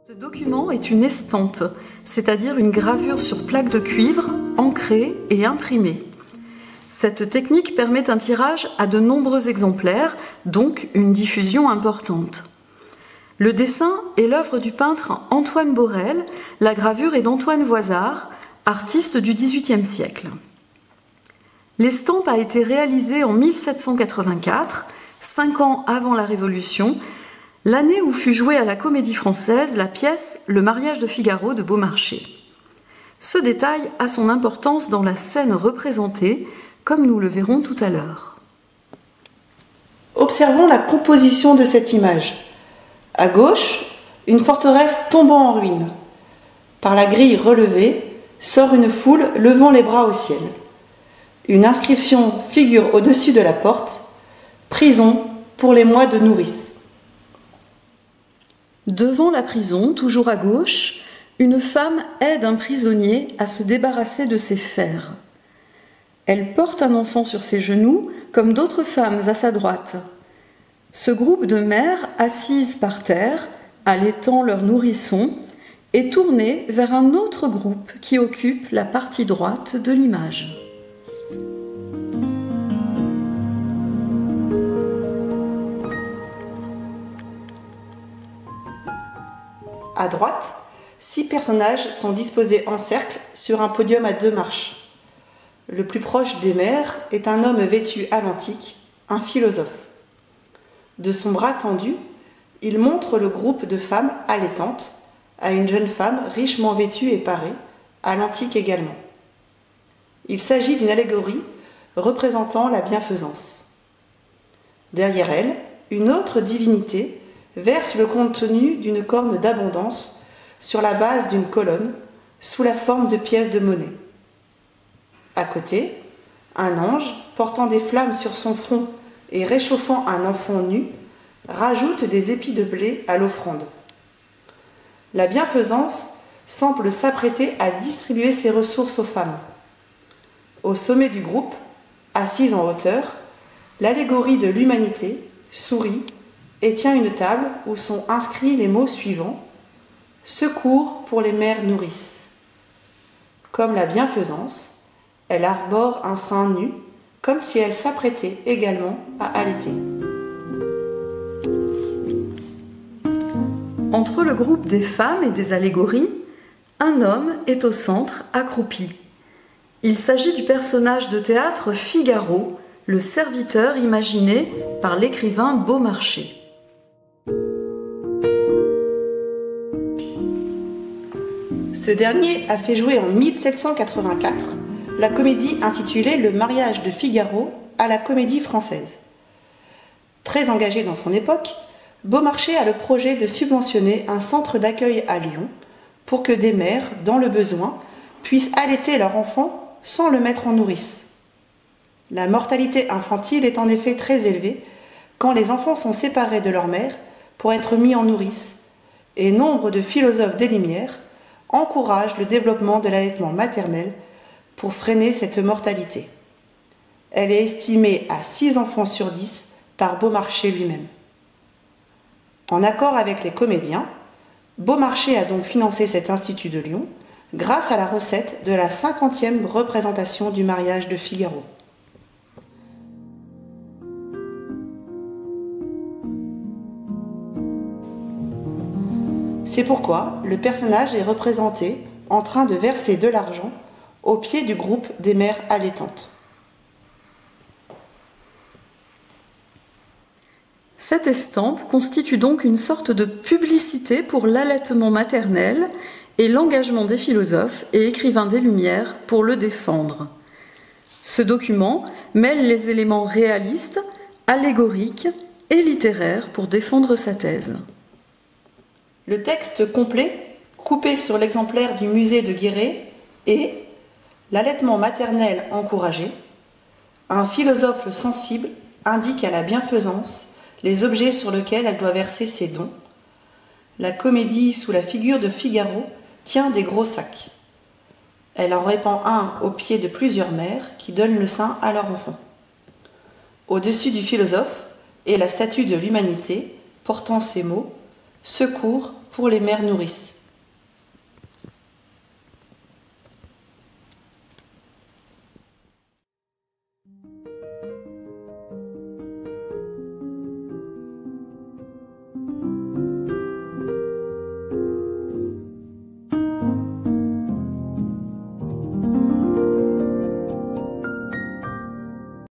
Ce document est une estampe, c'est-à-dire une gravure sur plaque de cuivre, ancrée et imprimée. Cette technique permet un tirage à de nombreux exemplaires, donc une diffusion importante. Le dessin est l'œuvre du peintre Antoine Borel, la gravure est d'Antoine Voisard, artiste du XVIIIe siècle. L'estampe a été réalisée en 1784, 5 ans avant la Révolution, l'année où fut jouée à la Comédie-Française la pièce Le mariage de Figaro de Beaumarchais. Ce détail a son importance dans la scène représentée, comme nous le verrons tout à l'heure. Observons la composition de cette image. À gauche, une forteresse tombant en ruine. Par la grille relevée, sort une foule levant les bras au ciel. Une inscription figure au-dessus de la porte « Prison pour les mois de nourrice ». Devant la prison, toujours à gauche, une femme aide un prisonnier à se débarrasser de ses fers. Elle porte un enfant sur ses genoux, comme d'autres femmes à sa droite. Ce groupe de mères assises par terre, allaitant leur nourrisson, est tourné vers un autre groupe qui occupe la partie droite de l'image. À droite, 6 personnages sont disposés en cercle sur un podium à 2 marches. Le plus proche des mères est un homme vêtu à l'antique, un philosophe. De son bras tendu, il montre le groupe de femmes allaitantes à une jeune femme richement vêtue et parée, à l'antique également. Il s'agit d'une allégorie représentant la bienfaisance. Derrière elle, une autre divinité verse le contenu d'une corne d'abondance sur la base d'une colonne sous la forme de pièces de monnaie. À côté, un ange portant des flammes sur son front et réchauffant un enfant nu rajoute des épis de blé à l'offrande. La bienfaisance semble s'apprêter à distribuer ses ressources aux femmes. Au sommet du groupe, assise en hauteur, l'allégorie de l'humanité sourit et tient une table où sont inscrits les mots suivants : secours pour les mères nourrices. Comme la bienfaisance, elle arbore un sein nu, comme si elle s'apprêtait également à allaiter. Entre le groupe des femmes et des allégories, un homme est au centre, accroupi. Il s'agit du personnage de théâtre Figaro, le serviteur imaginé par l'écrivain Beaumarchais. Ce dernier a fait jouer en 1784 la comédie intitulée Le mariage de Figaro à la Comédie-Française. Très engagé dans son époque, Beaumarchais a le projet de subventionner un centre d'accueil à Lyon pour que des mères, dans le besoin, puissent allaiter leur enfant sans le mettre en nourrice. La mortalité infantile est en effet très élevée quand les enfants sont séparés de leur mère pour être mis en nourrice, et nombre de philosophes des Lumières encouragent le développement de l'allaitement maternel pour freiner cette mortalité. Elle est estimée à 6 enfants sur 10 par Beaumarchais lui-même. En accord avec les comédiens, Beaumarchais a donc financé cet institut de Lyon grâce à la recette de la 50e représentation du mariage de Figaro. C'est pourquoi le personnage est représenté en train de verser de l'argent au pied du groupe des mères allaitantes. Cette estampe constitue donc une sorte de publicité pour l'allaitement maternel et l'engagement des philosophes et écrivains des Lumières pour le défendre. Ce document mêle les éléments réalistes, allégoriques et littéraires pour défendre sa thèse. Le texte complet, coupé sur l'exemplaire du musée de Guéret, est « L'allaitement maternel encouragé. Un philosophe sensible indique à la bienfaisance les objets sur lesquels elle doit verser ses dons. La comédie sous la figure de Figaro tient des gros sacs. Elle en répand un au pied de plusieurs mères qui donnent le sein à leur enfant. Au-dessus du philosophe est la statue de l'humanité portant ces mots: Secours pour les mères nourrices.